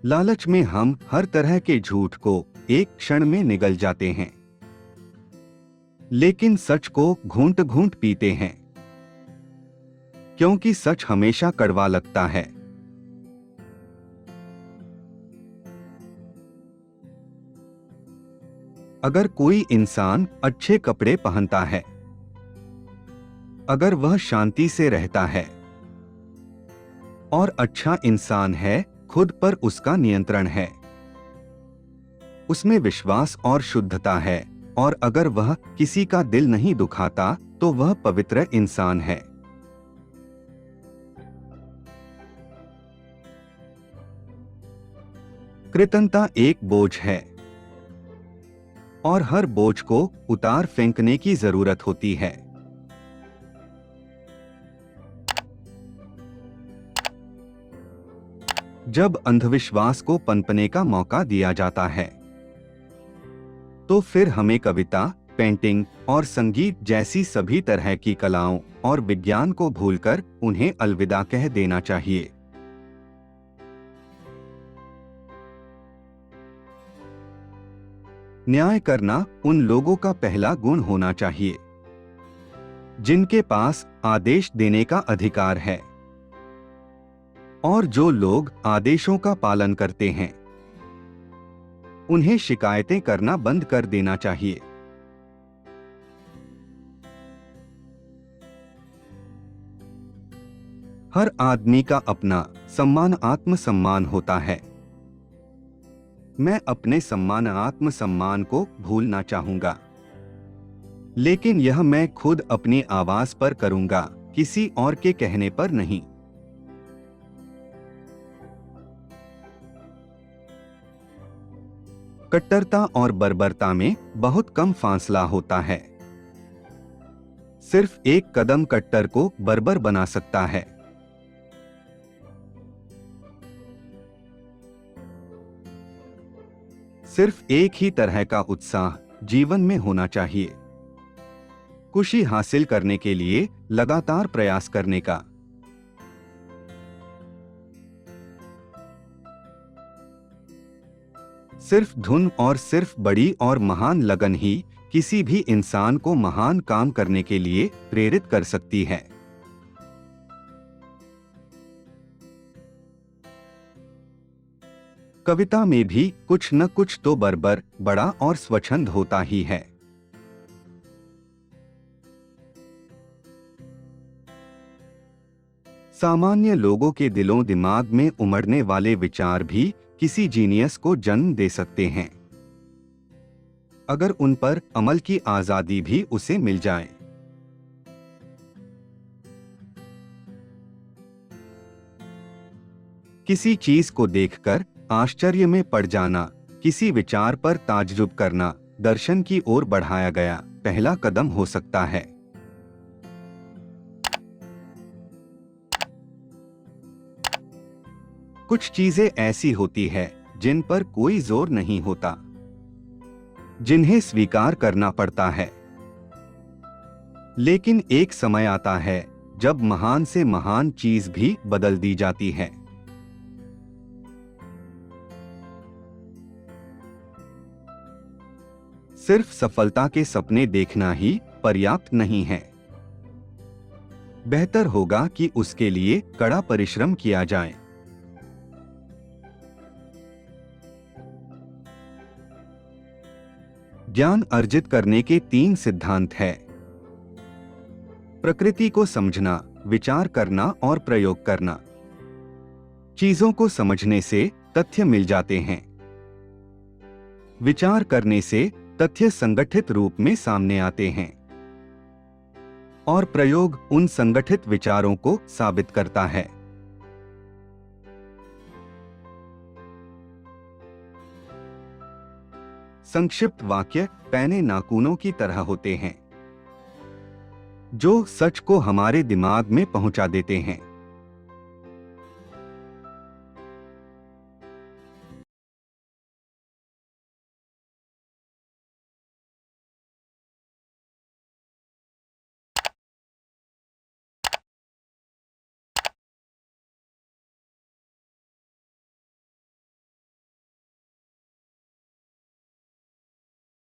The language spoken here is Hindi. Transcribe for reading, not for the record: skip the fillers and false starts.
लालच में हम हर तरह के झूठ को एक क्षण में निगल जाते हैं, लेकिन सच को घूंट घूंट पीते हैं, क्योंकि सच हमेशा कड़वा लगता है। अगर कोई इंसान अच्छे कपड़े पहनता है, अगर वह शांति से रहता है और अच्छा इंसान है, खुद पर उसका नियंत्रण है, उसमें विश्वास और शुद्धता है, और अगर वह किसी का दिल नहीं दुखाता, तो वह पवित्र इंसान है। कृतज्ञता एक बोझ है, और हर बोझ को उतार फेंकने की जरूरत होती है। जब अंधविश्वास को पनपने का मौका दिया जाता है, तो फिर हमें कविता, पेंटिंग और संगीत जैसी सभी तरह की कलाओं और विज्ञान को भूलकर उन्हें अलविदा कह देना चाहिए। न्याय करना उन लोगों का पहला गुण होना चाहिए जिनके पास आदेश देने का अधिकार है, और जो लोग आदेशों का पालन करते हैं, उन्हें शिकायतें करना बंद कर देना चाहिए। हर आदमी का अपना सम्मान आत्मसम्मान होता है। मैं अपने सम्मान आत्मसम्मान को भूलना चाहूंगा, लेकिन यह मैं खुद अपनी आवाज पर करूंगा, किसी और के कहने पर नहीं। कट्टरता और बर्बरता में बहुत कम फासला होता है। सिर्फ एक कदम कट्टर को बर्बर बना सकता है। सिर्फ एक ही तरह का उत्साह जीवन में होना चाहिए, खुशी हासिल करने के लिए लगातार प्रयास करने का। सिर्फ धुन और सिर्फ बड़ी और महान लगन ही किसी भी इंसान को महान काम करने के लिए प्रेरित कर सकती है। कविता में भी कुछ न कुछ तो बर्बर, बड़ा और स्वच्छंद होता ही है। सामान्य लोगों के दिलों दिमाग में उमड़ने वाले विचार भी किसी जीनियस को जन्म दे सकते हैं, अगर उन पर अमल की आजादी भी उसे मिल जाए। किसी चीज को देखकर आश्चर्य में पड़ जाना, किसी विचार पर ताज्जुब करना, दर्शन की ओर बढ़ाया गया पहला कदम हो सकता है। कुछ चीजें ऐसी होती है जिन पर कोई जोर नहीं होता, जिन्हें स्वीकार करना पड़ता है। लेकिन एक समय आता है जब महान से महान चीज भी बदल दी जाती है। सिर्फ सफलता के सपने देखना ही पर्याप्त नहीं है। बेहतर होगा कि उसके लिए कड़ा परिश्रम किया जाए। ज्ञान अर्जित करने के 3 सिद्धांत है: प्रकृति को समझना, विचार करना और प्रयोग करना। चीजों को समझने से तथ्य मिल जाते हैं, विचार करने से तथ्य संगठित रूप में सामने आते हैं, और प्रयोग उन संगठित विचारों को साबित करता है। संक्षिप्त वाक्य पैने नाखूनों की तरह होते हैं, जो सच को हमारे दिमाग में पहुंचा देते हैं।